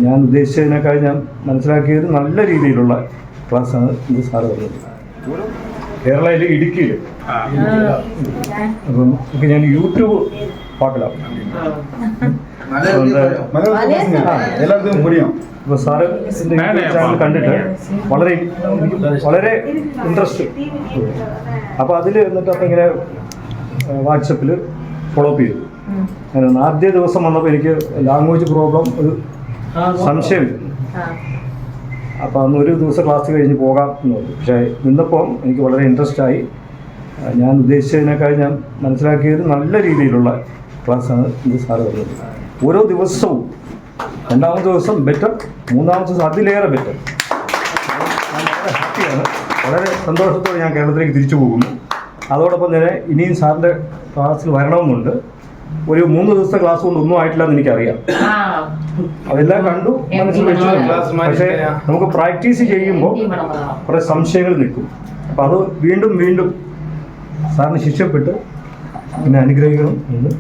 ഞാൻ ഉദ്ദേശിച്ചതിനേക്കാൾ ഞാൻ മനസ്സിലാക്കിയത് നല്ല രീതിയിലുള്ള ക്ലാസ്സാണ് ഇത് സാറ് പറഞ്ഞത്. കേരളയിൽ ഇടുക്കിയിൽ അപ്പം ഞാൻ യൂട്യൂബ് പാട്ടിലാണ്. അപ്പോൾ സാറ് ചാനൽ കണ്ടിട്ട് വളരെ ഇൻട്രസ്റ്റ്. അപ്പോൾ അതിൽ എന്നിട്ട് അപ്പം ഇങ്ങനെ വാട്സപ്പിൽ ഫോളോ അപ്പ് ചെയ്തു. അങ്ങനെ ആദ്യ ദിവസം വന്നപ്പോൾ എനിക്ക് ലാംഗ്വേജ് പ്രോബ്ലം ഒരു സംശയം. അപ്പോൾ അന്ന് ഒരു ദിവസം ക്ലാസ് കഴിഞ്ഞ് പോകാം എന്ന് പറഞ്ഞു. പക്ഷേ നിന്നപ്പോൾ എനിക്ക് വളരെ ഇൻട്രസ്റ്റ് ആയി. ഞാൻ ഉദ്ദേശിച്ചതിനേക്കാൾ ഞാൻ മനസ്സിലാക്കിയത് നല്ല രീതിയിലുള്ള ക്ലാസ്സാണ് ഇത് സാറ് പറഞ്ഞത്. ഓരോ ദിവസവും രണ്ടാമത്തെ ദിവസം ബെറ്റർ, മൂന്നാമത്തെ ദിവസം അതിലേറെ ബെറ്റർ. ഞാൻ വളരെ ഹാപ്പിയാണ്, വളരെ സന്തോഷത്തോടെ ഞാൻ കേരളത്തിലേക്ക് തിരിച്ചു പോകുന്നു. അതോടൊപ്പം തന്നെ ഇനിയും സാറിൻ്റെ ക്ലാസ്സിൽ വരണമെന്നുണ്ട്. ഒരു 3 ദിവസത്തെ ക്ലാസ് കൊണ്ട് ഒന്നും ആയിട്ടില്ലെന്ന് എനിക്കറിയാം. അതെല്ലാം കണ്ടു, മനസ്സിൽ വെച്ചിട്ടുണ്ട്. പക്ഷേ നമുക്ക് പ്രാക്ടീസ് ചെയ്യുമ്പോൾ കുറേ സംശയങ്ങൾ നിൽക്കും. അപ്പം അത് വീണ്ടും വീണ്ടും സാറിന് ശിക്ഷപ്പെട്ട് എന്നെ അനുഗ്രഹിക്കണം എന്ന്